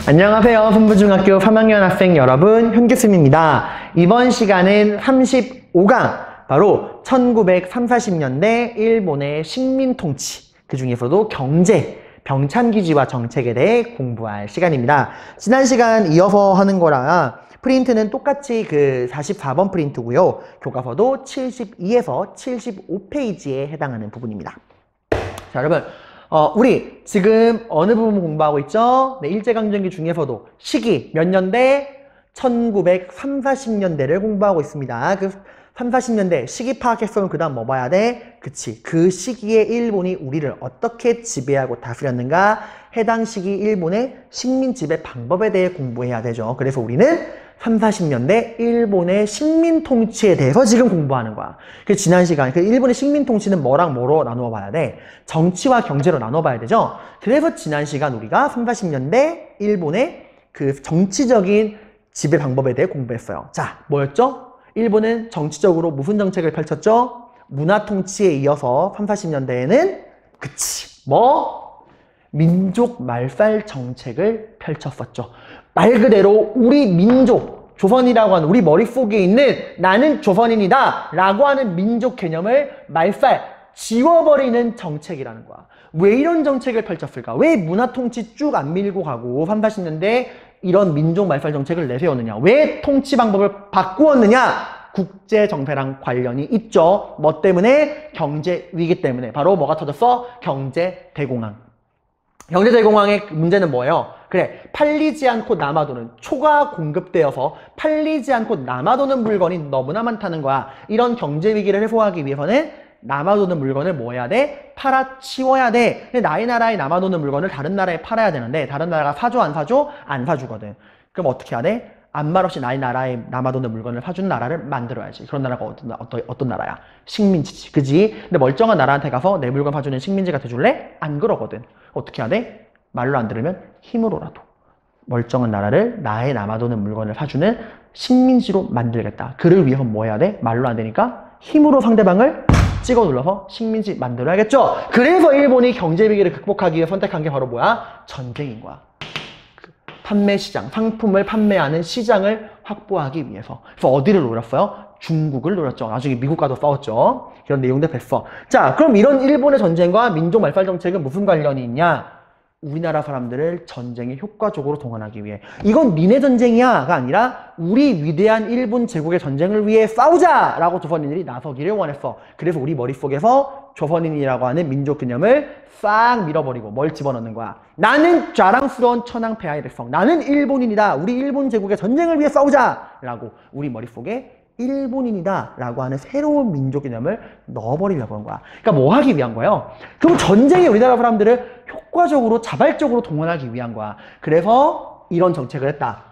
안녕하세요. fun부중학교 3학년 학생 여러분, 현규승입니다. 이번 시간은 35강, 바로 1930~40년대 일본의 식민통치, 그 중에서도 경제, 병참기지와 정책에 대해 공부할 시간입니다. 지난 시간 이어서 하는 거라 프린트는 똑같이 그 44번 프린트고요. 교과서도 72에서 75페이지에 해당하는 부분입니다. 자, 여러분. 우리 지금 어느 부분 공부하고 있죠? 네, 일제강점기 중에서도 시기 몇 년대? 1930~40년대를 공부하고 있습니다. 그 30~40년대 시기 파악했으면 그 다음 뭐 봐야 돼? 그치. 그 시기에 일본이 우리를 어떻게 지배하고 다스렸는가? 해당 시기 일본의 식민 지배 방법에 대해 공부해야 되죠. 그래서 우리는 30~40년대 일본의 식민 통치에 대해서 지금 공부하는 거야. 그래서 지난 시간 일본의 식민 통치는 뭐랑 뭐로 나누어 봐야 돼? 정치와 경제로 나눠 봐야 되죠. 그래서 지난 시간 우리가 30~40년대 일본의 그 정치적인 지배 방법에 대해 공부했어요. 자, 뭐였죠? 일본은 정치적으로 무슨 정책을 펼쳤죠? 문화 통치에 이어서 30~40년대에는 민족 말살 정책을 펼쳤었죠. 말 그대로 우리 민족, 조선이라고 하는 우리 머릿속에 있는 나는 조선인이다 라고 하는 민족 개념을 말살, 지워버리는 정책이라는 거야. 왜 이런 정책을 펼쳤을까? 왜 문화 통치 쭉 안 밀고 가고 30~40년대 이런 민족 말살 정책을 내세웠느냐? 왜 통치 방법을 바꾸었느냐? 국제 정세랑 관련이 있죠. 뭐 때문에? 경제 위기 때문에. 바로 뭐가 터졌어? 경제 대공황. 경제 대공황의 문제는 뭐예요? 그래, 팔리지 않고 남아도는, 초과 공급되어서 팔리지 않고 남아도는 물건이 너무나 많다는 거야. 이런 경제 위기를 해소하기 위해서는 남아도는 물건을 뭐 해야 돼? 팔아치워야 돼. 근데 나의 나라에 남아도는 물건을 다른 나라에 팔아야 되는데 다른 나라가 사줘 안 사줘? 안 사주거든. 그럼 어떻게 해야 돼? 아무 말 없이 나의 나라에 남아도는 물건을 사주는 나라를 만들어야지. 그런 나라가 어떤 나라야? 식민지지. 그지? 근데 멀쩡한 나라한테 가서 내 물건 사주는 식민지가 돼줄래? 안 그러거든. 어떻게 해야 돼? 말로 안 들으면 힘으로라도 멀쩡한 나라를 나의 남아도는 물건을 사주는 식민지로 만들겠다. 그를 위해서 뭐 해야 돼? 말로 안 되니까 힘으로 상대방을 찍어 눌러서 식민지 만들어야겠죠? 그래서 일본이 경제 위기를 극복하기 위해 선택한 게 바로 뭐야? 전쟁인 거야. 판매 시장, 상품을 판매하는 시장을 확보하기 위해서. 그래서 어디를 노렸어요? 중국을 노렸죠. 나중에 미국과도 싸웠죠. 이런 내용들 뵀어. 자, 그럼 이런 일본의 전쟁과 민족 말살 정책은 무슨 관련이 있냐? 우리나라 사람들을 전쟁에 효과적으로 동원하기 위해. 이건 니네 전쟁이야가 아니라 우리 위대한 일본 제국의 전쟁을 위해 싸우자라고 조선인들이 나서기를 원했어. 그래서 우리 머릿속에서 조선인이라고 하는 민족 개념을 싹 밀어버리고 뭘 집어넣는 거야? 나는 자랑스러운 천황폐하의 백성, 나는 일본인이다, 우리 일본 제국의 전쟁을 위해 싸우자라고 우리 머릿속에 일본인이다 라고 하는 새로운 민족 개념을 넣어버리려고 한 거야. 그러니까 뭐 하기 위한 거예요? 그럼 전쟁에 우리나라 사람들을 효과적으로 자발적으로 동원하기 위한 거야. 그래서 이런 정책을 했다.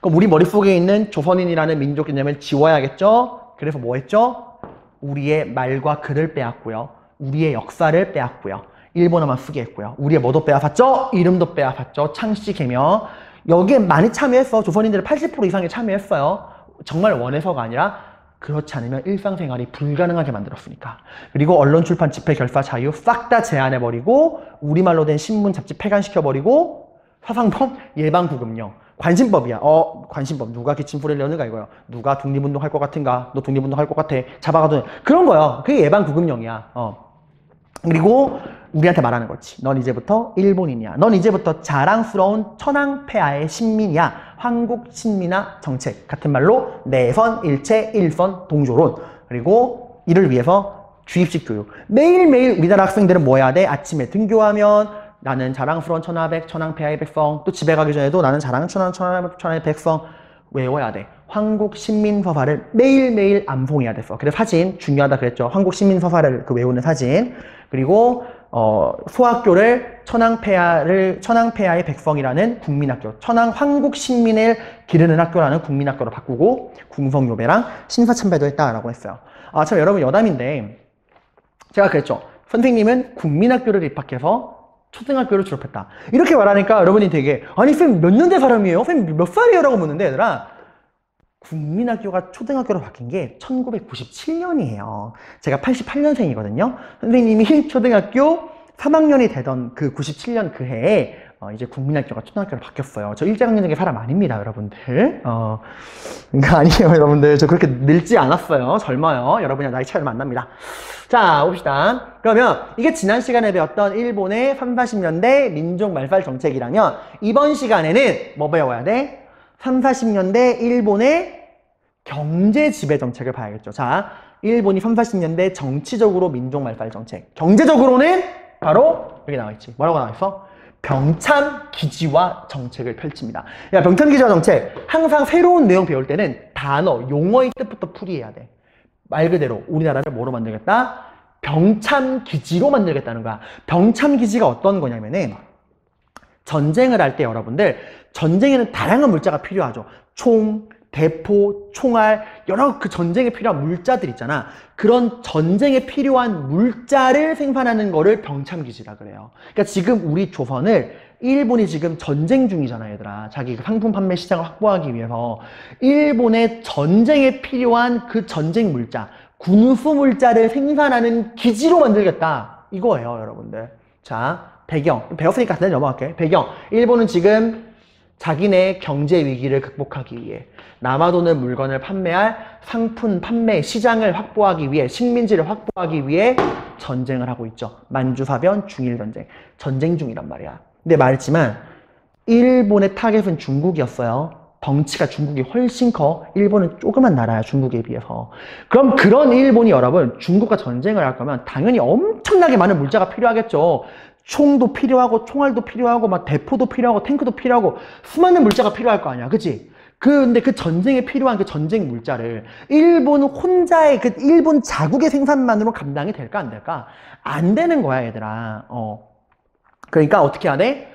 그럼 우리 머릿속에 있는 조선인이라는 민족 개념을 지워야겠죠? 그래서 뭐 했죠? 우리의 말과 글을 빼앗고요. 우리의 역사를 빼앗고요. 일본어만 쓰게 했고요. 우리의 뭐도 빼앗았죠? 이름도 빼앗았죠. 창씨 개명. 여기에 많이 참여했어. 조선인들의 80% 이상이 참여했어요. 정말 원해서가 아니라 그렇지 않으면 일상생활이 불가능하게 만들었으니까. 그리고 언론, 출판, 집회, 결사, 자유 싹 다 제한해버리고 우리말로 된 신문, 잡지 폐간시켜버리고 사상법, 예방구금령. 관심법이야. 관심법. 누가 기침소리를 내는가 이거야. 누가 독립운동 할 것 같은가? 너 독립운동 할 것 같아. 잡아가도 그런 거야. 그게 예방구금령이야. 그리고 우리한테 말하는 거지. 넌 이제부터 일본인이야. 넌 이제부터 자랑스러운 천황폐하의 신민이야. 한국 신민화 정책. 같은 말로 내선, 일체, 일선, 동조론. 그리고 이를 위해서 주입식 교육. 매일매일 우리나라 학생들은 뭐 해야 돼? 아침에 등교하면 나는 자랑스러운 천황폐하의 백성. 또 집에 가기 전에도 나는 자랑스러운 천황폐하의 백성 외워야 돼. 한국 신민서사를 매일매일 암송해야 됐어. 그래서 사진 중요하다 그랬죠. 한국 신민서사를 외우는 사진. 그리고 소학교를 천황폐하의 백성이라는 국민학교, 한국 신민을 기르는 학교라는 국민학교로 바꾸고 궁성요배랑 신사참배도 했다라고 했어요. 아, 참 여러분 여담인데 제가 그랬죠. 선생님은 국민학교를 입학해서 초등학교를 졸업했다. 이렇게 말하니까 여러분이 되게 아니 쌤 몇 년대 사람이에요? 쌤 몇 살이에요? 라고 묻는데 얘들아 국민학교가 초등학교로 바뀐 게 1997년이에요. 제가 88년생이거든요. 선생님이 초등학교 3학년이 되던 그 97년 그 해에 이제 국민학교가 초등학교로 바뀌었어요. 저 일제강점기 사람 아닙니다, 여러분들. 그러니까 아니에요, 여러분들. 저 그렇게 늙지 않았어요. 젊어요. 여러분이랑 나이 차이를 만납니다. 자, 봅시다. 그러면 이게 지난 시간에 배웠던 일본의 3, 40년대 민족 말살 정책이라면 이번 시간에는 뭐 배워야 돼? 3, 40년대 일본의 경제 지배 정책을 봐야겠죠. 자, 일본이 3, 40년대 정치적으로 민족 말살 정책. 경제적으로는 바로 여기 나와있지. 뭐라고 나와있어? 병참 기지화 정책을 펼칩니다. 야, 병참 기지화 정책. 항상 새로운 내용 배울 때는 단어, 용어의 뜻부터 풀이해야 돼. 말 그대로 우리나라를 뭐로 만들겠다? 병참 기지로 만들겠다는 거야. 병참 기지가 어떤 거냐면은 전쟁을 할 때 여러분들 전쟁에는 다양한 물자가 필요하죠. 총, 대포, 총알, 여러 그 전쟁에 필요한 물자들 있잖아. 그런 전쟁에 필요한 물자를 생산하는 거를 병참기지라 그래요. 그러니까 지금 우리 조선을 일본이 지금 전쟁 중이잖아, 얘들아. 자기 그 상품 판매 시장을 확보하기 위해서 일본의 전쟁에 필요한 그 전쟁 물자, 군수 물자를 생산하는 기지로 만들겠다. 이거예요, 여러분들. 자, 배경. 배웠으니까 간단히 넘어갈게. 배경. 일본은 지금 자기네 경제 위기를 극복하기 위해 남아도는 물건을 판매할 상품 판매 시장을 확보하기 위해 식민지를 확보하기 위해 전쟁을 하고 있죠. 만주사변 중일전쟁. 전쟁 중이란 말이야. 근데 말했지만 일본의 타겟은 중국이었어요. 덩치가 중국이 훨씬 커. 일본은 조그만 나라야, 중국에 비해서. 그럼 그런 일본이 여러분 중국과 전쟁을 할 거면 당연히 엄청나게 많은 물자가 필요하겠죠. 총도 필요하고 총알도 필요하고 막 대포도 필요하고 탱크도 필요하고 수많은 물자가 필요할 거 아니야, 그치? 근데 그 전쟁에 필요한 그 전쟁 물자를 일본 혼자의 그 일본 자국의 생산만으로 감당이 될까 안 될까? 안 되는 거야, 얘들아. 그러니까 어떻게 해야 돼?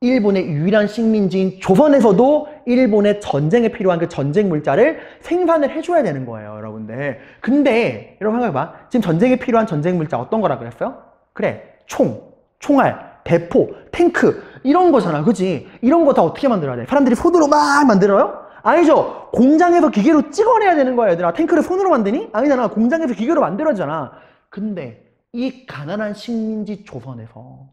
일본의 유일한 식민지인 조선에서도 일본의 전쟁에 필요한 그 전쟁 물자를 생산을 해줘야 되는 거예요, 여러분들. 근데 여러분 생각해봐. 지금 전쟁에 필요한 전쟁 물자 어떤 거라 그랬어요? 그래, 총알, 대포, 탱크 이런 거잖아, 그치? 이런 거 다 어떻게 만들어야 돼? 사람들이 손으로 막 만들어요? 아니죠. 공장에서 기계로 찍어내야 되는 거야, 얘들아. 탱크를 손으로 만드니? 아니잖아. 공장에서 기계로 만들어잖아. 근데 이 가난한 식민지 조선에서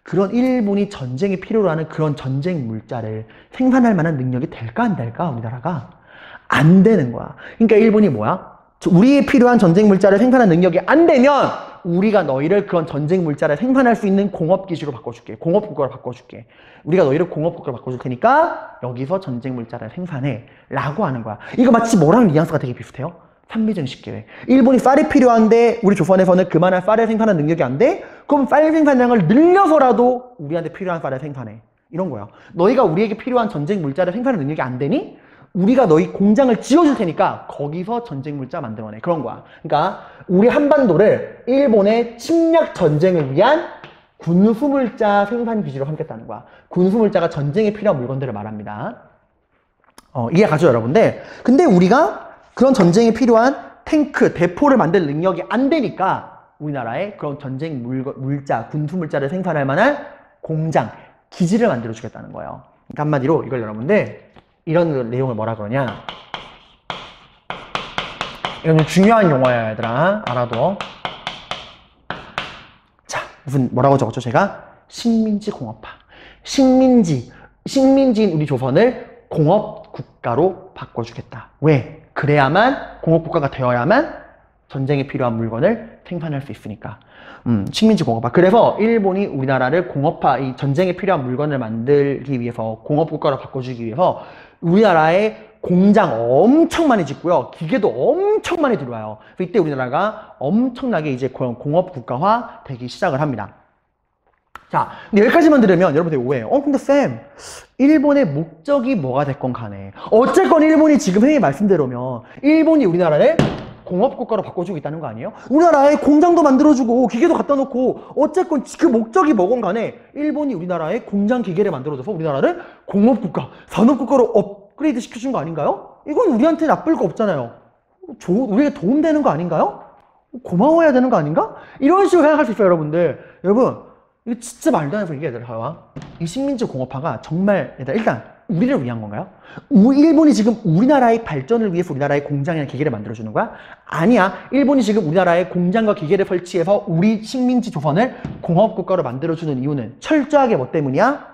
그런 일본이 전쟁에 필요로 하는 그런 전쟁 물자를 생산할 만한 능력이 될까 안 될까, 우리나라가? 안 되는 거야. 그러니까 일본이 뭐야? 우리에 필요한 전쟁 물자를 생산할 능력이 안 되면 우리가 너희를 그런 전쟁 물자를 생산할 수 있는 공업기지로 바꿔줄게. 공업국가로 바꿔줄게. 우리가 너희를 공업국가로 바꿔줄 테니까 여기서 전쟁 물자를 생산해 라고 하는 거야. 이거 마치 뭐랑 뉘앙스가 되게 비슷해요? 산미증식 계획. 일본이 쌀이 필요한데 우리 조선에서는 그만한 쌀을 생산하는 능력이 안 돼? 그럼 쌀 생산량을 늘려서라도 우리한테 필요한 쌀을 생산해. 이런 거야. 너희가 우리에게 필요한 전쟁 물자를 생산하는 능력이 안 되니? 우리가 너희 공장을 지어줄 테니까 거기서 전쟁 물자 만들어내. 그런 거야. 그러니까 우리 한반도를 일본의 침략 전쟁을 위한 군수 물자 생산 기지로 삼겠다는 거야. 군수 물자가 전쟁에 필요한 물건들을 말합니다. 이해가죠, 여러분들? 근데 우리가 그런 전쟁에 필요한 탱크, 대포를 만들 능력이 안 되니까 우리나라에 그런 전쟁 물자, 군수 물자를 생산할 만한 공장, 기지를 만들어 주겠다는 거예요. 그러니까 한마디로 이걸 여러분들 이런 내용을 뭐라 그러냐? 이건 좀 중요한 용어야, 얘들아. 알아둬. 자, 뭐라고 적었죠, 제가? 식민지 공업화. 식민지인 우리 조선을 공업국가로 바꿔주겠다. 왜? 그래야만, 공업국가가 되어야만 전쟁에 필요한 물건을 생산할 수 있으니까. 식민지 공업화. 그래서 일본이 우리나라를 공업화, 이 전쟁에 필요한 물건을 만들기 위해서 공업국가로 바꿔주기 위해서 우리나라에 공장 엄청 많이 짓고요. 기계도 엄청 많이 들어와요. 그래서 이때 우리나라가 엄청나게 이제 공업국가화 되기 시작을 합니다. 자, 근데 여기까지만 들으면 여러분들 오해해요. 근데 쌤, 일본의 목적이 뭐가 됐건 간에 어쨌건 일본이 지금 선생님 말씀대로면 일본이 우리나라를 공업국가로 바꿔주고 있다는 거 아니에요? 우리나라에 공장도 만들어주고 기계도 갖다 놓고 어쨌건 그 목적이 뭐건 간에 일본이 우리나라에 공장 기계를 만들어줘서 우리나라를 공업국가, 산업국가로 업그레이드 시켜준 거 아닌가요? 이건 우리한테 나쁠 거 없잖아요. 우리에게 도움되는 거 아닌가요? 고마워해야 되는 거 아닌가? 이런 식으로 생각할 수 있어요, 여러분들. 여러분, 이거 진짜 말도 안 해서 이게 얘들아, 봐봐. 이 식민지 공업화가 정말 일단 우리를 위한 건가요? 일본이 지금 우리나라의 발전을 위해서 우리나라의 공장이나 기계를 만들어주는 거야? 아니야. 일본이 지금 우리나라에 공장과 기계를 설치해서 우리 식민지 조선을 공업국가로 만들어주는 이유는 철저하게 뭐 때문이야?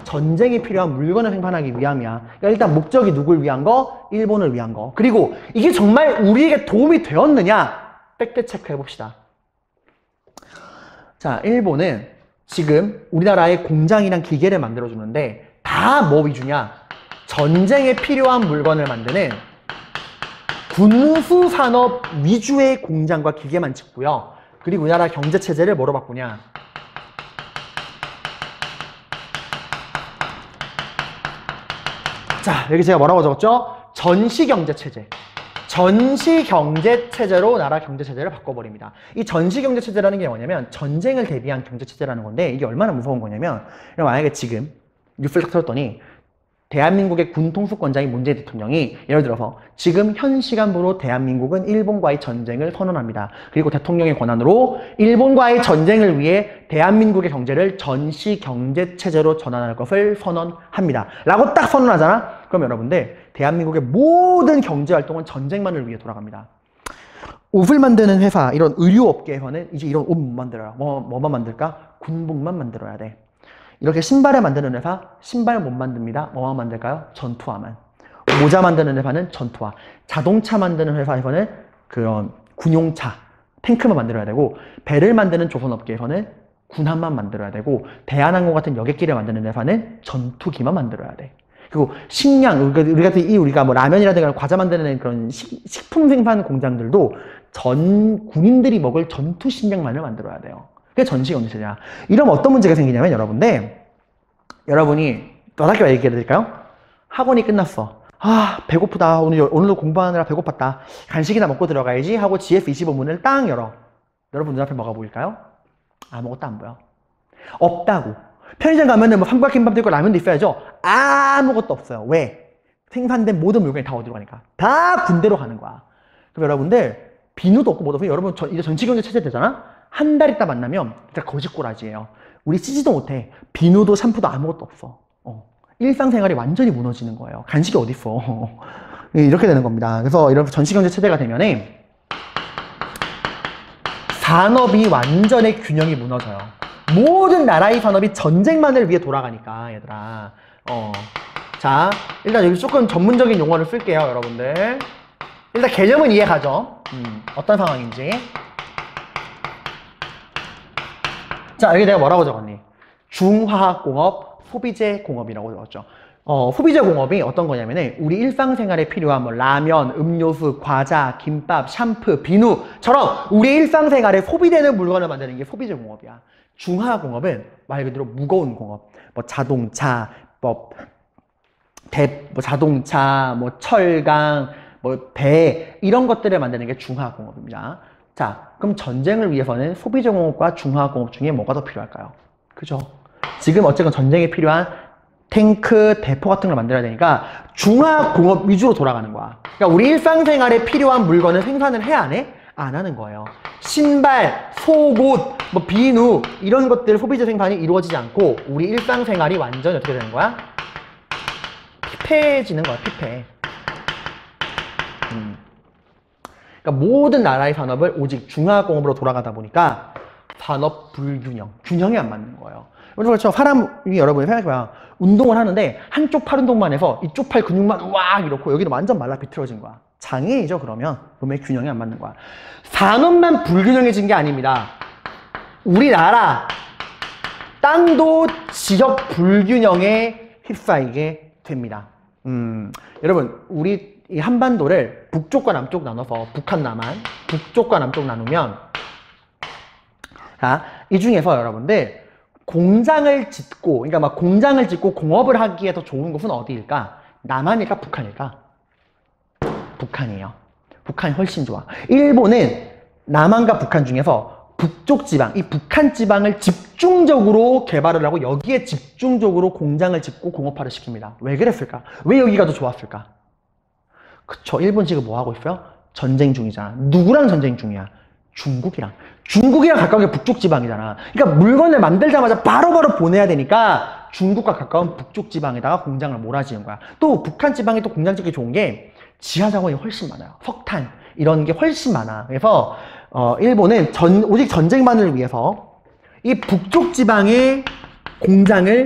전쟁에 필요한 물건을 생산하기 위함이야. 그러니까 일단 목적이 누굴 위한 거? 일본을 위한 거. 그리고 이게 정말 우리에게 도움이 되었느냐? 팩트 체크 해봅시다. 자, 일본은 지금 우리나라에 공장이랑 기계를 만들어주는데 다 뭐 위주냐? 전쟁에 필요한 물건을 만드는 군수산업 위주의 공장과 기계만 짓고요. 그리고 우리나라 경제체제를 뭐로 바꾸냐? 자, 여기 제가 뭐라고 적었죠? 전시경제체제. 전시경제체제로 나라 경제체제를 바꿔버립니다. 이 전시경제체제라는 게 뭐냐면 전쟁을 대비한 경제체제라는 건데 이게 얼마나 무서운 거냐면 만약에 지금 뉴스를 딱 틀었더니 대한민국의 군통수권자인 문재인 대통령이 예를 들어서 지금 현 시간부로 대한민국은 일본과의 전쟁을 선언합니다. 그리고 대통령의 권한으로 일본과의 전쟁을 위해 대한민국의 경제를 전시경제체제로 전환할 것을 선언합니다. 라고 딱 선언하잖아? 그럼 여러분들 대한민국의 모든 경제활동은 전쟁만을 위해 돌아갑니다. 옷을 만드는 회사, 이런 의류업계에서는 이제 이런 옷 못 만들어요. 뭐만 만들까? 군복만 만들어야 돼. 이렇게 신발을 만드는 회사, 신발 못 만듭니다. 뭐만 만들까요? 전투화만. 모자 만드는 회사는 전투화. 자동차 만드는 회사에서는 그런 군용차, 탱크만 만들어야 되고, 배를 만드는 조선업계에서는 군함만 만들어야 되고, 대한항공 같은 여객기를 만드는 회사는 전투기만 만들어야 돼. 그리고 식량, 우리가 뭐 라면이라든가 과자 만드는 그런 식품 생산 공장들도 전 군인들이 먹을 전투 식량만을 만들어야 돼요. 그게 전시경제체제야. 이러면 어떤 문제가 생기냐면 여러분이 너답게 얘기해 드릴까요? 학원이 끝났어. 아, 배고프다. 오늘도 공부하느라 배고팠다. 간식이나 먹고 들어가야지 하고 GF25문을 딱 열어. 여러분 눈앞에 뭐가 보일까요? 아무것도 안 보여. 없다고. 편의점 가면은 뭐 삼각김밥도 있고 라면도 있어야죠. 아무것도 없어요. 왜? 생산된 모든 물건이 다 어디로 가니까? 다 군대로 가는 거야. 그럼 여러분들 비누도 없고 뭐도 없어요. 여러분 이제 전시경제체제 되잖아? 한 달 있다 만나면 진짜 거짓꼬라지예요. 우리 씻지도 못해. 비누도 샴푸도 아무것도 없어. 일상생활이 완전히 무너지는 거예요. 간식이 어딨어. 이렇게 되는 겁니다. 그래서 이런 전시경제체제가 되면은 산업이 완전히 균형이 무너져요. 모든 나라의 산업이 전쟁만을 위해 돌아가니까 얘들아. 자, 일단 여기 조금 전문적인 용어를 쓸게요, 여러분들. 일단 개념은 이해가죠? 어떤 상황인지. 자, 여기 내가 뭐라고 적었니? 중화학공업, 소비재공업이라고 적었죠. 소비재공업이 어떤 거냐면은 우리 일상생활에 필요한 뭐 라면, 음료수, 과자, 김밥, 샴푸, 비누처럼 우리 일상생활에 소비되는 물건을 만드는 게 소비재공업이야. 중화공업은 말 그대로 무거운 공업, 뭐 자동차, 자동차, 뭐 철강, 뭐 배 이런 것들을 만드는 게 중화공업입니다. 자, 그럼 전쟁을 위해서는 소비재공업과 중화공업 중에 뭐가 더 필요할까요? 그죠? 지금 어쨌든 전쟁에 필요한 탱크, 대포 같은 걸 만들어야 되니까 중화공업 위주로 돌아가는 거야. 그러니까 우리 일상생활에 필요한 물건을 생산을 해야 안 해? 안 하는 거예요. 신발, 속옷, 뭐 비누 이런 것들 소비재 생산이 이루어지지 않고 우리 일상생활이 완전히 어떻게 되는 거야? 피폐해지는 거야, 피폐. 그러니까 모든 나라의 산업을 오직 중화공업으로 돌아가다 보니까 산업 불균형, 균형이 안 맞는 거예요. 그렇죠. 사람이 여러분이 생각해봐요. 운동을 하는데 한쪽 팔 운동만 해서 이쪽 팔 근육만 우악 이렇고 여기는 완전 말라 비틀어진 거야. 장애이죠, 그러면. 몸의 균형이 안 맞는 거야. 산업만 불균형해진 게 아닙니다. 우리나라 땅도 지역 불균형에 휩싸이게 됩니다. 여러분, 우리 이 한반도를 북쪽과 남쪽 나눠서 북한, 남한, 북쪽과 남쪽 나누면 자, 이 중에서 여러분들 공장을 짓고, 그러니까 막 공장을 짓고 공업을 하기에 더 좋은 곳은 어디일까? 남한일까? 북한일까? 북한이에요. 북한이 훨씬 좋아. 일본은 남한과 북한 중에서 북쪽 지방, 이 북한 지방을 집중적으로 개발을 하고 여기에 집중적으로 공장을 짓고 공업화를 시킵니다. 왜 그랬을까? 왜 여기가 더 좋았을까? 그쵸. 일본 지금 뭐 하고 있어요? 전쟁 중이잖아. 누구랑 전쟁 중이야? 중국이랑. 중국이랑 가까운 게 북쪽 지방이잖아. 그러니까 물건을 만들자마자 바로바로 보내야 되니까 중국과 가까운 북쪽 지방에다가 공장을 몰아지는 거야. 또 북한 지방에 또 공장 짓기 좋은 게 지하 자원이 훨씬 많아요. 석탄 이런 게 훨씬 많아. 그래서 일본은 오직 전쟁만을 위해서 이 북쪽 지방의 공장을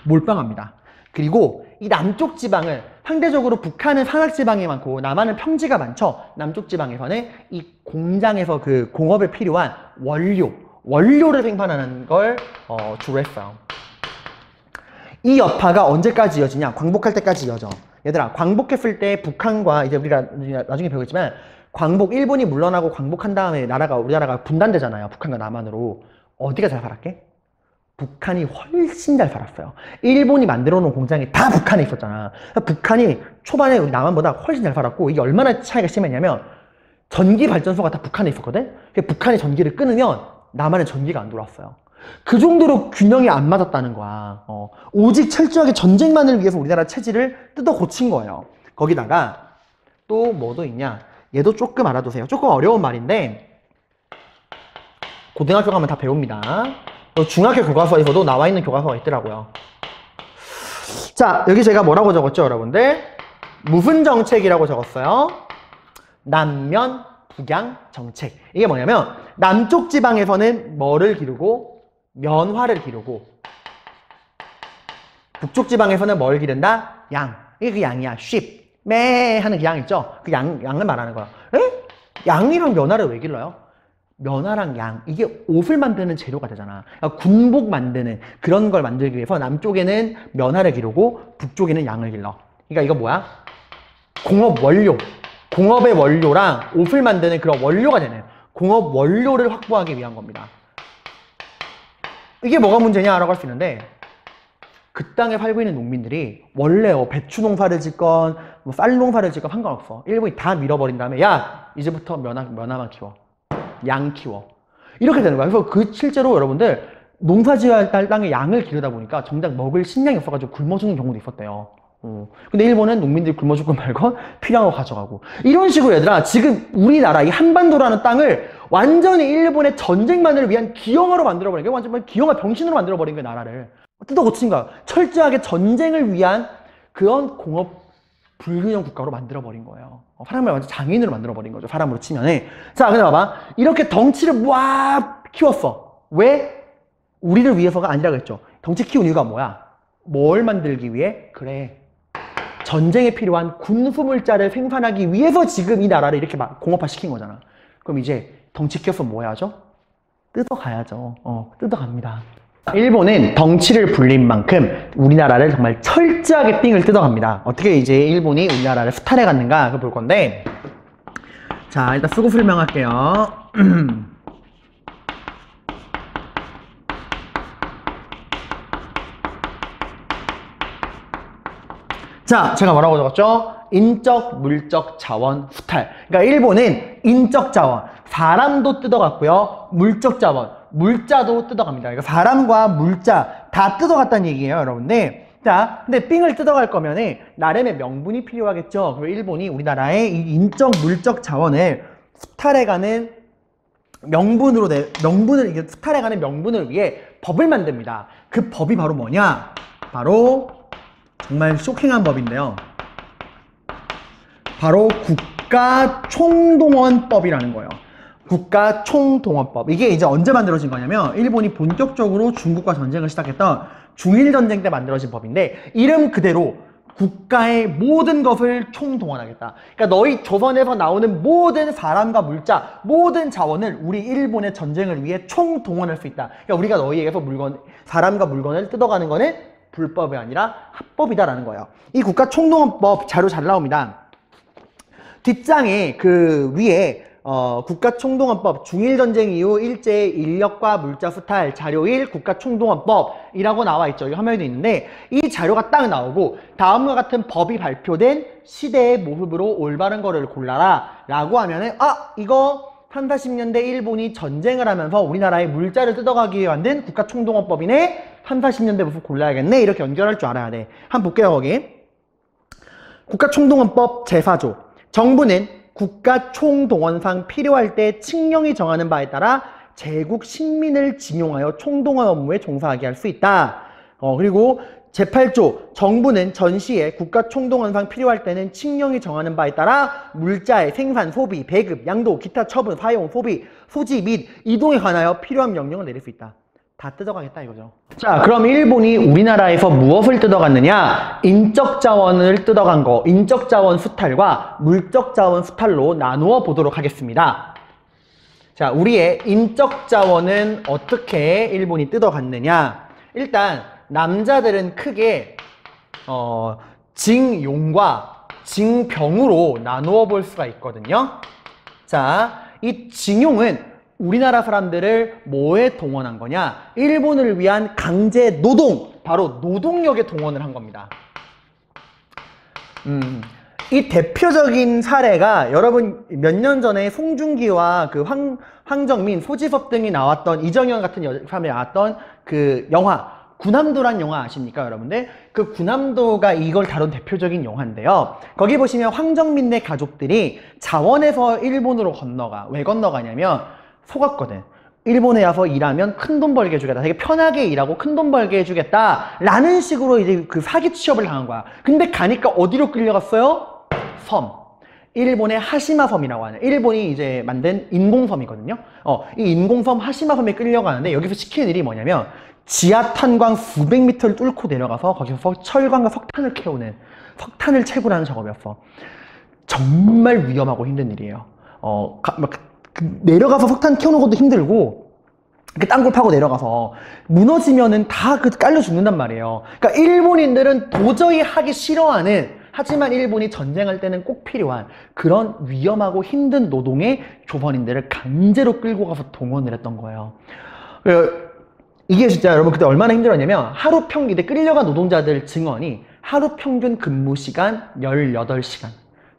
몰빵합니다. 그리고 이 남쪽 지방을 상대적으로 북한은 산악지방이 많고 남한은 평지가 많죠. 남쪽 지방에서는 이 공장에서 그 공업에 필요한 원료를 생산하는 걸 주로 했어요. 이 여파가 언제까지 이어지냐? 광복할 때까지 이어져. 얘들아, 광복했을 때 북한과 이제 우리가 나중에 배우겠지만 일본이 물러나고 광복한 다음에 우리나라가 분단되잖아요. 북한과 남한으로. 어디가 잘 살았게? 북한이 훨씬 잘 살았어요. 일본이 만들어 놓은 공장이 다 북한에 있었잖아. 북한이 초반에 우리 남한보다 훨씬 잘 살았고, 이게 얼마나 차이가 심했냐면 전기 발전소가 다 북한에 있었거든? 북한이 전기를 끊으면 남한은 전기가 안 돌아왔어요. 그 정도로 균형이 안 맞았다는 거야. 오직 철저하게 전쟁만을 위해서 우리나라 체질을 뜯어 고친 거예요. 거기다가 또 뭐도 있냐? 얘도 조금 알아두세요. 조금 어려운 말인데 고등학교 가면 다 배웁니다. 중학교 교과서에서도 나와 있는 교과서가 있더라고요. 자, 여기 제가 뭐라고 적었죠, 여러분들? 무슨 정책이라고 적었어요? 남면 북양 정책. 이게 뭐냐면 남쪽 지방에서는 뭐를 기르고 면화를 기르고, 북쪽 지방에서는 뭘 기른다? 양. 이게 그 양이야. sheep. 매 하는 그 양 있죠? 그 양을 말하는 거야. 에? 양이랑 면화를 왜 길러요? 면화랑 양, 이게 옷을 만드는 재료가 되잖아. 그러니까 군복 만드는 그런 걸 만들기 위해서 남쪽에는 면화를 기르고 북쪽에는 양을 길러. 그러니까 이거 뭐야? 공업 원료. 공업의 원료랑 옷을 만드는 그런 원료가 되는 공업 원료를 확보하기 위한 겁니다. 이게 뭐가 문제냐라고 할 수 있는데, 그 땅에 살고 있는 농민들이 원래 배추 농사를 짓건 쌀 농사를 짓건 상관없어. 일본이 다 밀어버린 다음에 야, 이제부터 면화만 키워. 양 키워. 이렇게 되는 거야. 그래서 실제로 여러분들 농사 지어야 할 땅에 양을 기르다 보니까 정작 먹을 식량이 없어가지고 굶어 죽는 경우도 있었대요. 근데 일본은 농민들이 굶어 죽고 말고 필요한 거 가져가고. 이런 식으로 얘들아, 지금 우리나라 이 한반도라는 땅을 완전히 일본의 전쟁만을 위한 기형아로 만들어버린 거야. 완전 기형아 병신으로 만들어버린 거야, 나라를. 뜯어 고친 거야. 철저하게 전쟁을 위한 그런 공업 불균형 국가로 만들어버린 거예요. 사람을 완전 장인으로 만들어버린 거죠. 사람으로 치면은. 자, 근데 봐봐. 이렇게 덩치를 막 키웠어. 왜? 우리를 위해서가 아니라고 했죠. 덩치 키운 이유가 뭐야? 뭘 만들기 위해? 그래. 전쟁에 필요한 군수물자를 생산하기 위해서 지금 이 나라를 이렇게 막 공업화 시킨 거잖아. 그럼 이제 덩치 키워서 뭐 해야죠? 뜯어가야죠. 뜯어갑니다. 일본은 덩치를 불린 만큼 우리나라를 정말 철저하게 삥을 뜯어갑니다. 어떻게 이제 일본이 우리나라를 수탈해 갔는가 그걸 볼 건데, 자, 일단 쓰고 설명할게요. 자, 제가 뭐라고 적었죠? 인적, 물적, 자원, 수탈. 그러니까 일본은 인적 자원, 사람도 뜯어갔고요. 물적 자원, 물자도 뜯어갑니다. 그러니까 사람과 물자 다 뜯어갔다는 얘기예요, 여러분들. 자, 근데 삥을 뜯어갈 거면은 나름의 명분이 필요하겠죠. 그리고 일본이 우리나라의 이 인적, 물적 자원을 수탈해가는 이게 수탈해가는 명분을 위해 법을 만듭니다. 그 법이 바로 뭐냐? 바로 정말 쇼킹한 법인데요. 바로 국가총동원법이라는 거예요. 국가총동원법. 이게 이제 언제 만들어진 거냐면 일본이 본격적으로 중국과 전쟁을 시작했던 중일전쟁 때 만들어진 법인데, 이름 그대로 국가의 모든 것을 총동원하겠다. 그러니까 너희 조선에서 나오는 모든 사람과 물자, 모든 자원을 우리 일본의 전쟁을 위해 총동원할 수 있다. 그러니까 우리가 너희에게서 사람과 물건을 뜯어가는 거는 불법이 아니라 합법이다라는 거예요. 이 국가총동원법 자료 잘 나옵니다. 뒷장에 그 위에 국가총동원법 중일전쟁 이후 일제의 인력과 물자 수탈 자료 1 국가총동원법이라고 나와 있죠. 이 화면에도 있는데 이 자료가 딱 나오고 다음과 같은 법이 발표된 시대의 모습으로 올바른 거를 골라라 라고 하면은 이거 30~40년대 일본이 전쟁을 하면서 우리나라의 물자를 뜯어가기 위해 만든 국가총동원법이네. 30~40년대 모습 골라야겠네. 이렇게 연결할 줄 알아야 돼. 한번 볼게요. 거기 국가총동원법 제4조 정부는 국가총동원상 필요할 때 칙령이 정하는 바에 따라 제국 식민을 징용하여 총동원 업무에 종사하게 할 수 있다. 그리고 제8조 정부는 전시에 국가총동원상 필요할 때는 칙령이 정하는 바에 따라 물자의 생산, 소비, 배급, 양도, 기타 처분, 사용, 소비, 소지 및 이동에 관하여 필요한 명령을 내릴 수 있다. 다 뜯어가겠다 이거죠. 자, 그럼 일본이 우리나라에서 무엇을 뜯어갔느냐? 인적 자원을 뜯어간 거, 인적 자원 수탈과 물적 자원 수탈로 나누어 보도록 하겠습니다. 자, 우리의 인적 자원은 어떻게 일본이 뜯어갔느냐? 일단 남자들은 크게 징용과 징병으로 나누어 볼 수가 있거든요. 자, 이 징용은 우리나라 사람들을 뭐에 동원한 거냐? 일본을 위한 강제 노동, 바로 노동력에 동원을 한 겁니다. 이 대표적인 사례가 여러분 몇 년 전에 송중기와 그 황정민, 소지섭 등이 나왔던 이정현 같은 사람이 나왔던 그 영화 군함도란 영화 아십니까 여러분들? 그 군함도가 이걸 다룬 대표적인 영화인데요. 거기 보시면 황정민네 가족들이 자원에서 일본으로 건너가. 왜 건너가냐면 속았거든. 일본에 와서 일하면 큰돈 벌게 해주겠다. 되게 편하게 일하고 큰돈 벌게 해주겠다. 라는 식으로 이제 그 사기 취업을 당한 거야. 근데 가니까 어디로 끌려갔어요? 섬. 일본의 하시마 섬이라고 하는, 일본이 이제 만든 인공섬이거든요. 이 인공섬 하시마 섬에 끌려가는데 여기서 시키는 일이 뭐냐면 지하 탄광 수백 미터를 뚫고 내려가서 거기서 철광과 석탄을 캐오는, 석탄을 채굴하는 작업이었어. 정말 위험하고 힘든 일이에요. 내려가서 석탄 캐오는 것도 힘들고, 그 땅굴 파고 내려가서 무너지면은 다 깔려 죽는단 말이에요. 그러니까 일본인들은 도저히 하기 싫어하는, 하지만 일본이 전쟁할 때는 꼭 필요한 그런 위험하고 힘든 노동에 조선인들을 강제로 끌고 가서 동원을 했던 거예요. 이게 진짜 여러분 그때 얼마나 힘들었냐면 하루 평균, 이때 끌려간 노동자들 증언이 하루 평균 근무 시간 18시간.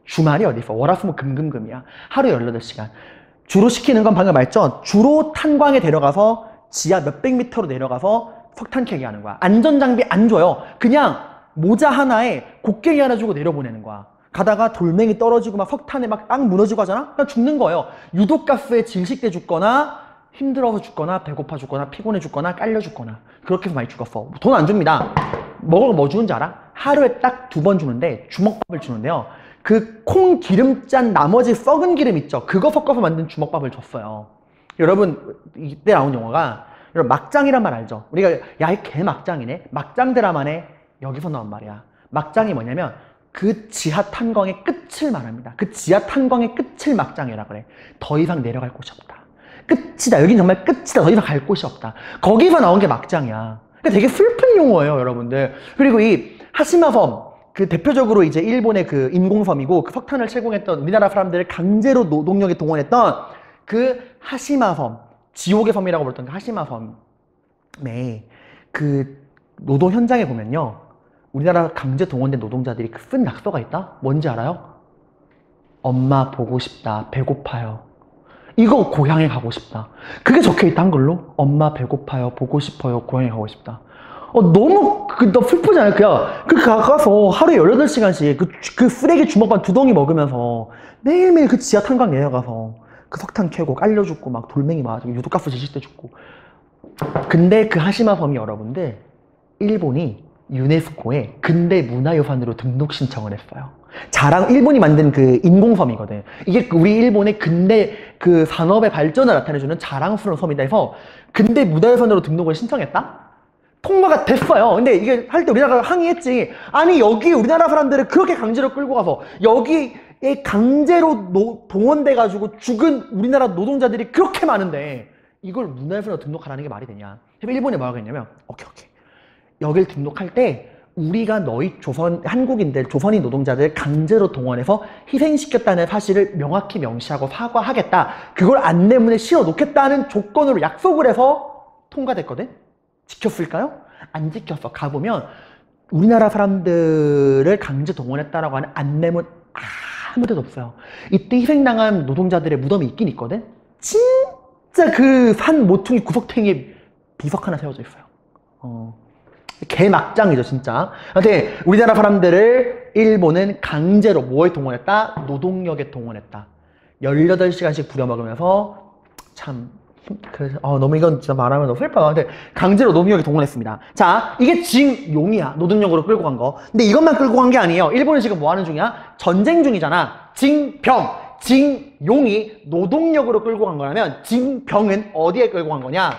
주말이 어디 있어? 월화수목 금금금이야. 하루 18시간. 주로 시키는 건 방금 말했죠? 주로 탄광에 데려가서 지하 몇백 미터로 내려가서 석탄 캐기 하는 거야. 안전장비 안 줘요. 그냥 모자 하나에 곡괭이 하나 주고 내려보내는 거야. 가다가 돌멩이 떨어지고 막 석탄에 막 땅 무너지고 하잖아? 그냥 죽는 거예요. 유독가스에 질식돼 죽거나 힘들어서 죽거나 배고파 죽거나 피곤해 죽거나 깔려 죽거나 그렇게 해서 많이 죽었어. 돈 안 줍니다. 먹을 거 뭐 주는지 알아? 하루에 딱 2번 주는데 주먹밥을 주는데요. 그 콩 기름 짠 나머지 썩은 기름 있죠? 그거 섞어서 만든 주먹밥을 줬어요. 여러분 이때 나온 영화가 여러분 막장이란 말 알죠? 우리가 야 이 개 막장이네? 막장 드라마네? 여기서 나온 말이야. 막장이 뭐냐면 그 지하 탄광의 끝을 말합니다. 그 지하 탄광의 끝을 막장이라 그래. 더 이상 내려갈 곳이 없다. 끝이다. 여긴 정말 끝이다. 더 이상 갈 곳이 없다. 거기서 나온 게 막장이야. 그러니까 되게 슬픈 용어예요, 여러분들. 그리고 이 하시마섬, 그 대표적으로 이제 일본의 그 인공섬이고 그 석탄을 채굴했던 우리나라 사람들을 강제로 노동력에 동원했던 그 하시마섬, 지옥의 섬이라고 불렀던 그 하시마섬에 그 노동 현장에 보면요. 우리나라 강제 동원된 노동자들이 그 쓴 낙서가 있다? 뭔지 알아요? 엄마 보고 싶다. 배고파요. 이거 고향에 가고 싶다. 그게 적혀있다 한글로. 엄마 배고파요. 보고 싶어요. 고향에 가고 싶다. 너무 너 슬프잖아요. 그냥 가서 하루에 18시간씩 그 쓰레기 주먹밥 2덩이 먹으면서 매일매일 그 지하 탄광 내려가서 그 석탄 캐고 깔려 죽고 막 돌멩이 맞고 유독가스 질식돼 죽고. 근데 그 하시마 섬이 여러분들 일본이 유네스코에 근대 문화유산으로 등록 신청을 했어요. 일본이 만든 그 인공섬이거든. 이게 우리 일본의 근대 그 산업의 발전을 나타내주는 자랑스러운 섬이다 해서 근대 문화유산으로 등록을 신청했다? 통과가 됐어요. 근데 이게 할 때 우리나라가 항의했지. 아니 여기 우리나라 사람들을 그렇게 강제로 끌고 가서 여기에 강제로 동원돼가지고 죽은 우리나라 노동자들이 그렇게 많은데 이걸 문화유산으로 등록하라는 게 말이 되냐. 일본이 뭐라고 했냐면 오케이. 여길 등록할 때 우리가 너희 한국인들, 조선인 노동자들 강제로 동원해서 희생시켰다는 사실을 명확히 명시하고 사과하겠다. 그걸 안내문에 실어 놓겠다는 조건으로 약속을 해서 통과됐거든? 지켰을까요? 안 지켰어. 가보면 우리나라 사람들을 강제 동원했다라고 하는 안내문 아무 데도 없어요. 이때 희생당한 노동자들의 무덤이 있긴 있거든? 진짜 그 산 모퉁이 구석탱이에 비석 하나 세워져 있어요. 개막장이죠 진짜. 근데 우리나라 사람들을 일본은 강제로 뭐에 동원했다? 노동력에 동원했다. 18시간씩 부려먹으면서 참 너무 이건 진짜 말하면 너무 슬퍼요. 근데 강제로 노동력에 동원했습니다. 자, 이게 징용이야. 노동력으로 끌고 간 거. 근데 이것만 끌고 간 게 아니에요. 일본은 지금 뭐 하는 중이야? 전쟁 중이잖아. 징병, 징용이 노동력으로 끌고 간 거라면 징병은 어디에 끌고 간 거냐?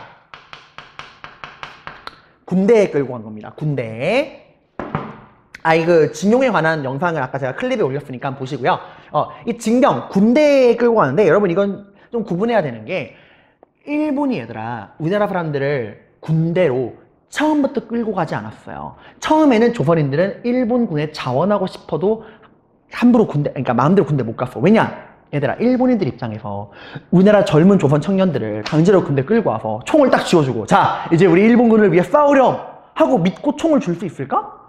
군대에 끌고 간 겁니다. 군대에. 그 징용에 관한 영상을 아까 제가 클립에 올렸으니까 한번 보시고요. 이 징병, 군대에 끌고 가는데 여러분 이건 좀 구분해야 되는 게 일본이 얘들아 우리나라 사람들을 군대로 처음부터 끌고 가지 않았어요. 처음에는 조선인들은 일본군에 자원하고 싶어도 함부로 군대, 그러니까 마음대로 군대 못 갔어. 왜냐? 얘들아 일본인들 입장에서 우리나라 젊은 조선 청년들을 강제로 군대 끌고 와서 총을 딱 쥐어주고 자 이제 우리 일본군을 위해 싸우렴 하고 믿고 총을 줄 수 있을까?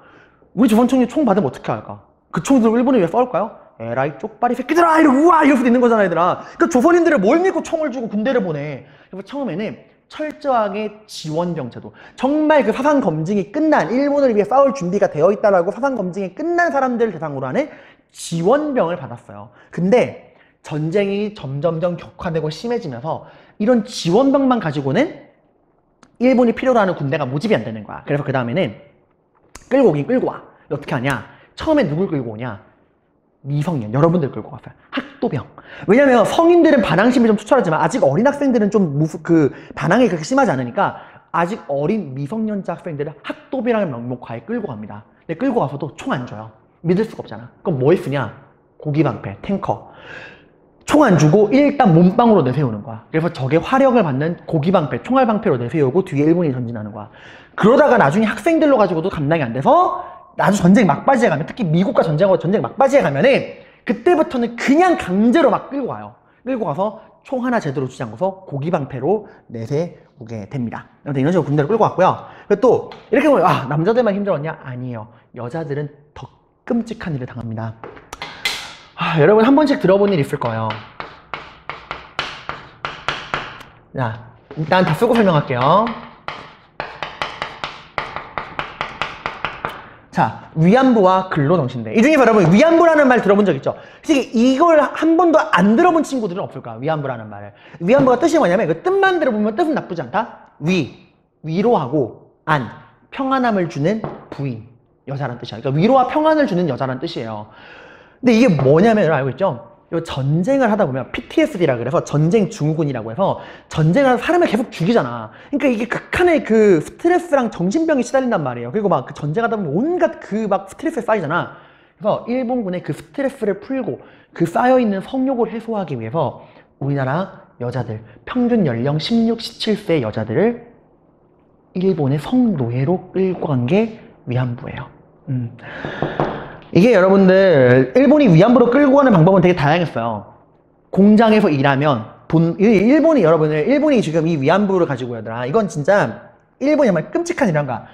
우리 조선 청년이 총 받으면 어떻게 할까? 그 총 들고 일본을 위해 싸울까요? 에라이 쪽발이 새끼들아 이러고 우와 이럴 수도 있는 거잖아 얘들아. 그러니까 조선인들을 뭘 믿고 총을 주고 군대를 보내. 그래서 처음에는 철저하게 지원병 제도, 정말 그 사상 검증이 끝난 일본을 위해 싸울 준비가 되어 있다라고 사상 검증이 끝난 사람들을 대상으로 하는 지원병을 받았어요. 근데 전쟁이 점점점 격화되고 심해지면서 이런 지원병만 가지고는 일본이 필요로 하는 군대가 모집이 안 되는 거야. 그래서 그 다음에는 끌고 오긴 끌고 와. 어떻게 하냐? 처음에 누굴 끌고 오냐? 미성년, 여러분들 끌고 왔어요. 학도병. 왜냐면 성인들은 반항심을 좀 추천하지만 아직 어린 학생들은 좀 반항이 그렇게 심하지 않으니까 아직 어린 미성년자 학생들을 학도병이라는 명목하에 끌고 갑니다. 근데 끌고 가서도 총 안 줘요. 믿을 수가 없잖아. 그럼 뭐 했으냐? 고기방패, 탱커. 총 안 주고 일단 몸빵으로 내세우는 거야. 그래서 적의 화력을 받는 고기방패, 총알방패로 내세우고 뒤에 일본이 전진하는 거야. 그러다가 나중에 학생들로 가지고도 감당이 안 돼서 아주 전쟁 막바지에 가면, 특히 미국과 전쟁하고 전쟁 막바지에 가면은 그때부터는 그냥 강제로 막 끌고 와요. 끌고 가서 총 하나 제대로 주지 않고서 고기방패로 내세우게 됩니다. 아무튼 이런 식으로 군대를 끌고 왔고요. 그리고 또 이렇게 보면 남자들만 힘들었냐? 아니에요. 여자들은 더 끔찍한 일을 당합니다. 여러분 한 번씩 들어본 일 있을 거예요. 자, 일단 다 쓰고 설명할게요. 자, 위안부와 근로정신대. 이 중에서 여러분 위안부라는 말 들어본 적 있죠? 솔직히 이걸 한 번도 안 들어본 친구들은 없을 거야. 위안부라는 말을. 위안부가 뜻이 뭐냐면 그 뜻만 들어보면 뜻은 나쁘지 않다. 위로하고 안, 평안함을 주는 부인, 여자란 뜻이야. 그러니까 위로와 평안을 주는 여자란 뜻이에요. 근데 이게 뭐냐면 알고 있죠? 전쟁을 하다 보면 PTSD라 그래서 전쟁 증후군이라고 해서 전쟁을 하다 사람을 계속 죽이잖아. 그러니까 이게 극한의 그 스트레스랑 정신병이 시달린단 말이에요. 그리고 막 그 전쟁하다 보면 온갖 그 막 스트레스에 쌓이잖아. 그래서 일본군의 그 스트레스를 풀고 그 쌓여있는 성욕을 해소하기 위해서 우리나라 여자들 평균 연령 16, 17세 여자들을 일본의 성노예로 끌고 간 게 위안부예요. 이게 여러분들 일본이 위안부로 끌고 가는 방법은 되게 다양했어요. 공장에서 일하면 일본이 지금 이 위안부를 가지고 얘들아 이건 진짜 일본이 정말 끔찍한 일인가.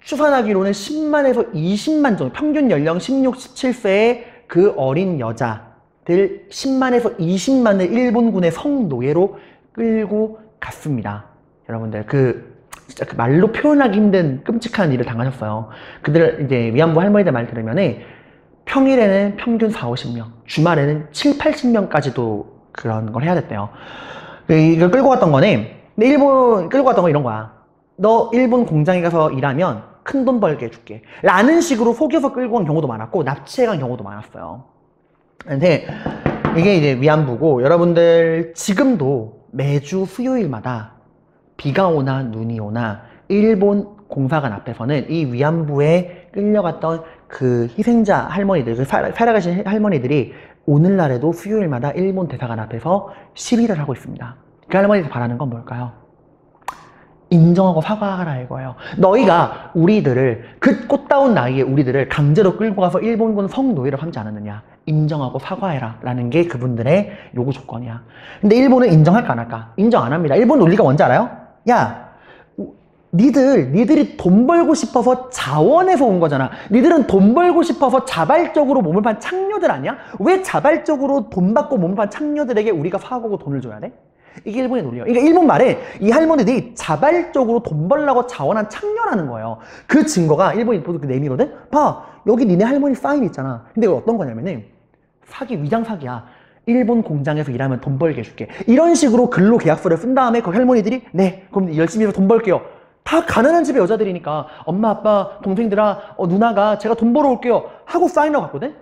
추산하기로는 10만에서 20만 정도, 평균 연령 16, 17세의 그 어린 여자들 10만에서 20만을 일본군의 성노예로 끌고 갔습니다. 여러분들 진짜 그 말로 표현하기 힘든 끔찍한 일을 당하셨어요. 그들 이제 위안부 할머니들 말 들으면은 평일에는 평균 4, 50명, 주말에는 7, 80명까지도 그런 걸 해야 됐대요. 이걸 끌고 갔던 거네. 근데 일본 끌고 갔던 거 이런 거야. 너 일본 공장에 가서 일하면 큰 돈 벌게 해줄게. 라는 식으로 속여서 끌고 간 경우도 많았고 납치해 간 경우도 많았어요. 근데 이게 이제 위안부고 여러분들 지금도 매주 수요일마다 비가 오나 눈이 오나 일본 공사관 앞에서는 이 위안부에 끌려갔던 그 희생자 할머니들, 그 살아가신 할머니들이 오늘날에도 수요일마다 일본 대사관 앞에서 시위를 하고 있습니다. 그 할머니들 바라는 건 뭘까요? 인정하고 사과하라 이거예요. 너희가 우리들을 그 꽃다운 나이에 우리들을 강제로 끌고 가서 일본군 성노예를 하지 않았느냐. 인정하고 사과해라 라는 게 그분들의 요구 조건이야. 근데 일본은 인정할까 안 할까? 인정 안 합니다. 일본 논리가 뭔지 알아요? 야, 니들이 돈 벌고 싶어서 자원해서 온 거잖아. 니들은 돈 벌고 싶어서 자발적으로 몸을 판 창녀들 아니야? 왜 자발적으로 돈 받고 몸을 판 창녀들에게 우리가 사고고 돈을 줘야 돼? 이게 일본의 논리예요. 그러니까 일본 말에 이 할머니들이 자발적으로 돈 벌려고 자원한 창녀라는 거예요. 그 증거가 일본이 그 내미거든? 봐, 여기 니네 할머니 사인 있잖아. 근데 이거 어떤 거냐면은 사기, 위장 사기야. 일본 공장에서 일하면 돈 벌게 해줄게. 이런 식으로 근로계약서를 쓴 다음에 그 할머니들이 네, 그럼 열심히 해서 돈 벌게요. 다 가난한 집의 여자들이니까 엄마, 아빠, 동생들아, 누나가 제가 돈 벌어 올게요 하고 사인하고 갔거든?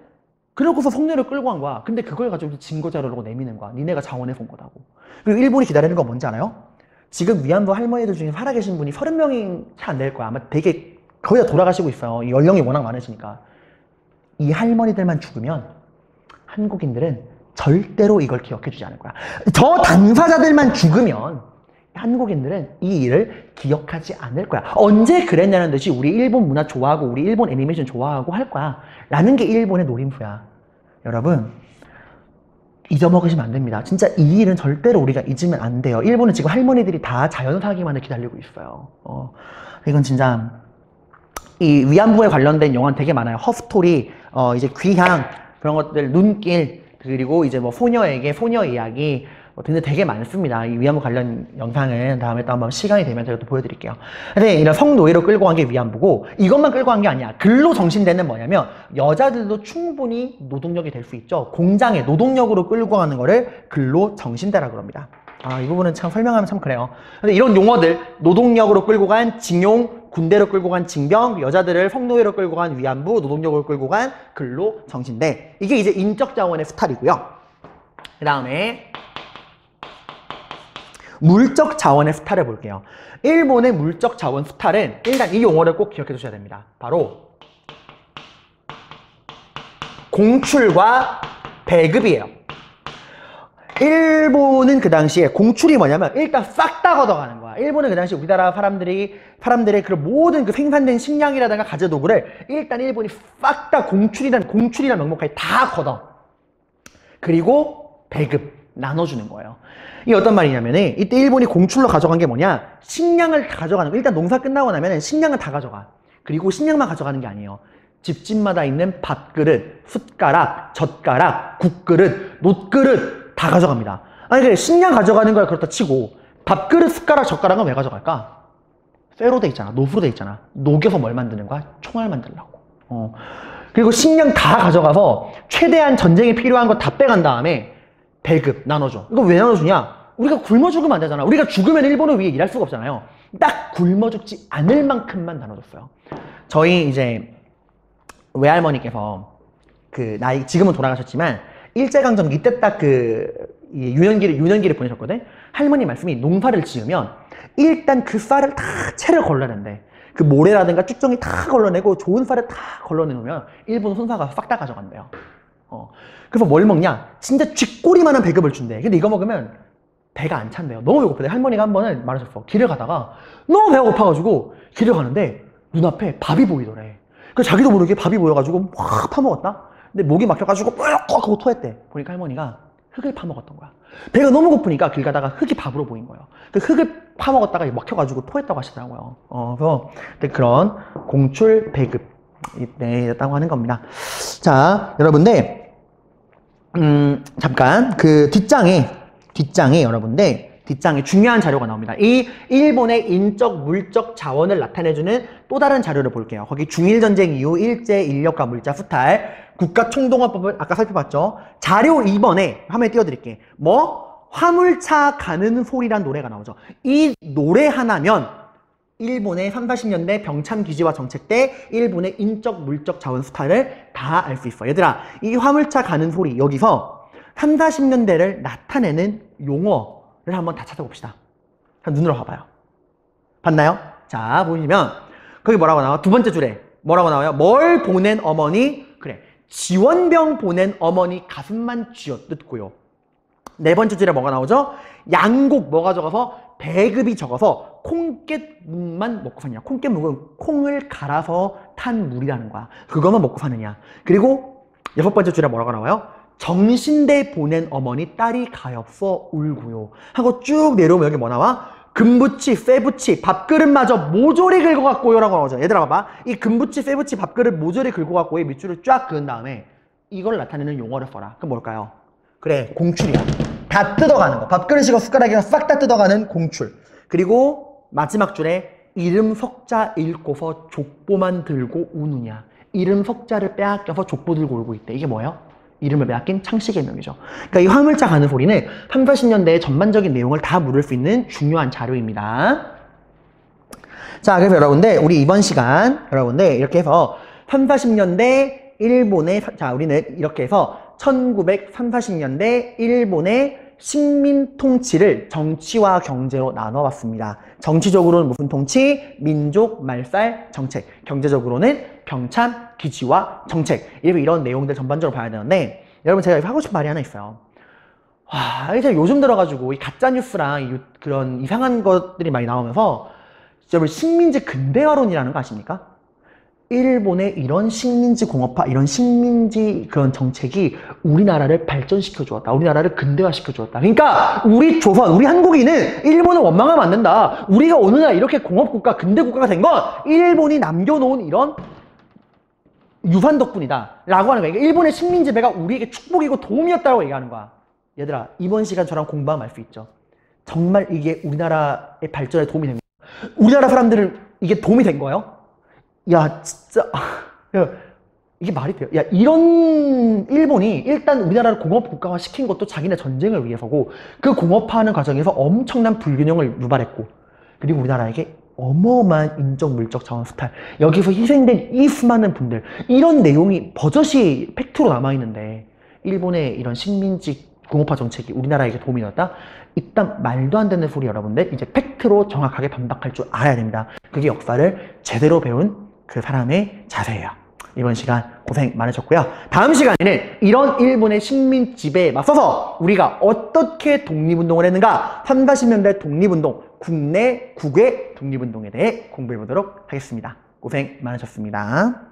그러고서 성녀를 끌고 간 거야. 근데 그걸 가지고 증거자료라고 내미는 거야. 니네가 자원해서 온 거다고. 그리고 일본이 기다리는 건 뭔지 알아요? 지금 위안부 할머니들 중에 살아계신 분이 30명이 잘 안 될 거야. 아마 되게 거의 다 돌아가시고 있어요. 이 연령이 워낙 많으시니까. 이 할머니들만 죽으면 한국인들은 절대로 이걸 기억해주지 않을 거야. 저 당사자들만 죽으면 한국인들은 이 일을 기억하지 않을 거야. 언제 그랬냐는 듯이 우리 일본 문화 좋아하고 우리 일본 애니메이션 좋아하고 할 거야 라는 게 일본의 노림수야. 여러분, 잊어먹으시면 안 됩니다. 진짜 이 일은 절대로 우리가 잊으면 안 돼요. 일본은 지금 할머니들이 다 자연사기만을 기다리고 있어요. 이건 진짜 이 위안부에 관련된 영화는 되게 많아요. 허스토리, 이제 귀향, 그런 것들, 눈길, 그리고 이제 뭐 소녀에게 소녀 이야기 등등 되게 많습니다. 이 위안부 관련 영상은 다음에 또 한번 시간이 되면 제가 또 보여드릴게요. 근데 이런 성노예로 끌고 간 게 위안부고, 이것만 끌고 간 게 아니야. 근로정신대는 뭐냐면 여자들도 충분히 노동력이 될 수 있죠. 공장에 노동력으로 끌고 가는 거를 근로정신대라고 합니다. 이 부분은 참 설명하면 참 그래요. 근데 이런 용어들, 노동력으로 끌고 간 징용, 군대로 끌고 간 징병, 여자들을 성노예로 끌고 간 위안부, 노동력으로 끌고 간 근로정신대. 이게 이제 인적 자원의 수탈이고요. 그 다음에 물적 자원의 수탈을 볼게요. 일본의 물적 자원 수탈은 일단 이 용어를 꼭 기억해 두셔야 됩니다. 바로 공출과 배급이에요. 일본은 그 당시에 공출이 뭐냐면 일단 싹 다 걷어가는 거야. 일본은 그 당시 우리나라 사람들의 그런 모든 그 생산된 식량이라든가 가재도구를 일단 일본이 싹 다 공출이란 명목하에 다 걷어. 그리고 배급, 나눠주는 거예요. 이게 어떤 말이냐면은 이때 일본이 공출로 가져간 게 뭐냐? 식량을 다 가져가는 거. 일단 농사 끝나고 나면은 식량을 다 가져가. 그리고 식량만 가져가는 게 아니에요. 집집마다 있는 밥그릇, 숟가락, 젓가락, 국그릇, 놋그릇 다 가져갑니다. 아니 그래, 식량 가져가는 거야 그렇다 치고 밥그릇, 숟가락, 젓가락은 왜 가져갈까? 쇠로 돼 있잖아. 노수로 돼 있잖아. 녹여서 뭘 만드는 거야? 총알 만들려고. 그리고 식량 다 가져가서 최대한 전쟁에 필요한 거 다 빼간 다음에 배급 나눠줘. 이거 왜 나눠주냐? 우리가 굶어 죽으면 안 되잖아. 우리가 죽으면 일본을 위해 일할 수가 없잖아요. 딱 굶어 죽지 않을 만큼만 나눠줬어요. 저희 이제 외할머니께서 지금은 돌아가셨지만 일제강점기 이때 딱 유년기를 보내셨거든. 할머니 말씀이 농사를 지으면 일단 그 쌀을 다 채를 걸러낸대. 그 모래라든가 쭉정이 다 걸러내고 좋은 쌀을 다 걸러내놓으면 일본 손사가 싹 다 가져간대요. 그래서 뭘 먹냐? 진짜 쥐꼬리만한 배급을 준대. 근데 이거 먹으면 배가 안 찬대요. 너무 배고프대. 할머니가 한 번은 말하셨어. 길을 가다가 너무 배가 고파가지고 길을 가는데 눈앞에 밥이 보이더래. 그래서 자기도 모르게 밥이 보여가지고 확 파먹었다? 근데 목이 막혀가지고 뻑 하고 토했대. 보니까 할머니가 흙을 파먹었던 거야. 배가 너무 고프니까 길 가다가 흙이 밥으로 보인 거예요. 그 흙을 파먹었다가 막혀가지고 토했다고 하시더라고요. 그래서 그런 공출 배급 이때였다고 하는 겁니다. 자, 여러분들 잠깐 그 뒷장에 여러분들 뒷장에 중요한 자료가 나옵니다. 이 일본의 인적 물적 자원을 나타내주는 또 다른 자료를 볼게요. 거기 중일전쟁 이후 일제 인력과 물자 수탈 국가총동원법을 아까 살펴봤죠. 자료 2번에 화면에 띄워드릴게. 화물차 가는 소리란 노래가 나오죠. 이 노래 하나면 일본의 30~40년대 병참기지화 정책 때 일본의 인적 물적 자원 수탈을 다 알 수 있어. 얘들아, 이 화물차 가는 소리 여기서 30~40년대를 나타내는 용어를 한번 다 찾아봅시다. 눈으로 봐봐요. 봤나요? 자, 보시면 거기 뭐라고 나와? 두 번째 줄에 뭐라고 나와요? 뭘 보낸 어머니? 그래, 지원병 보낸 어머니 가슴만 쥐어뜯고요. 네 번째 줄에 뭐가 나오죠? 양곡 뭐가 적어서? 배급이 적어서 콩깻묵만 먹고 사느냐. 콩깻묵은 콩을 갈아서 탄 물이라는 거야. 그것만 먹고 사느냐. 그리고 여섯 번째 줄에 뭐라고 나와요? 정신대 보낸 어머니 딸이 가엾어 울고요 하고 쭉 내려오면 여기 뭐 나와? 금부치, 쇠부치, 밥그릇마저 모조리 긁어갔고요 라고 나오죠. 얘들아 봐봐. 이 금부치, 쇠부치, 밥그릇 모조리 긁어갔고요 밑줄을 쫙 그은 다음에 이걸 나타내는 용어를 써라. 그럼 뭘까요? 그래, 공출이야. 다 뜯어가는 거. 밥그릇이고 숟가락이고 싹 다 뜯어가는 공출. 그리고 마지막 줄에 이름 석자 읽고서 족보만 들고 우느냐. 이름 석자를 빼앗겨서 족보 들고 울고 있대. 이게 뭐예요? 이름을 빼앗긴 창씨의 명이죠. 그러니까 이 화물차 가는 소리는 30~40년대의 전반적인 내용을 다 물을 수 있는 중요한 자료입니다. 자, 그래서 여러분들 우리 이번 시간 여러분들 이렇게 해서 30~40년대 일본의 우리는 이렇게 해서 1930~40년대 일본의 식민 통치를 정치와 경제로 나눠봤습니다. 정치적으로는 무슨 통치? 민족 말살 정책. 경제적으로는 병참 기지와 정책. 이런 내용들 전반적으로 봐야 되는데, 여러분 제가 하고 싶은 말이 하나 있어요. 와, 이제 요즘 들어가지고 이 가짜뉴스랑 그런 이상한 것들이 많이 나오면서, 여러분 식민지 근대화론이라는 거 아십니까? 일본의 이런 식민지 공업화, 이런 식민지 그런 정책이 우리나라를 발전시켜 주었다. 우리나라를 근대화시켜 주었다. 그러니까 우리 조선, 우리 한국인은 일본을 원망하면 안 된다. 우리가 어느 날 이렇게 공업국가, 근대국가가 된 건 일본이 남겨놓은 이런 유산 덕분이다 라고 하는 거야. 그러니까 일본의 식민 지배가 우리에게 축복이고 도움이었다고 얘기하는 거야. 얘들아, 이번 시간 저랑 공부하면 알 수 있죠. 정말 이게 우리나라의 발전에 도움이 된 거야. 우리나라 사람들은 이게 도움이 된 거예요? 야, 진짜. 야, 이게 말이 돼요? 야, 이런 일본이 일단 우리나라를 공업국가화 시킨 것도 자기네 전쟁을 위해서고, 그 공업화하는 과정에서 엄청난 불균형을 유발했고, 그리고 우리나라에게 어마어마한 인적, 물적 자원 수탈, 여기서 희생된 이 수많은 분들, 이런 내용이 버젓이 팩트로 남아있는데, 일본의 이런 식민지 공업화 정책이 우리나라에게 도움이 되었다? 일단 말도 안 되는 소리, 여러분들. 이제 팩트로 정확하게 반박할 줄 알아야 됩니다. 그게 역사를 제대로 배운 그 사람의 자세예요. 이번 시간 고생 많으셨고요. 다음 시간에는 이런 일본의 식민 지배에 맞서서 우리가 어떻게 독립운동을 했는가, 3, 40년대 독립운동, 국내 국외 독립운동에 대해 공부해 보도록 하겠습니다. 고생 많으셨습니다.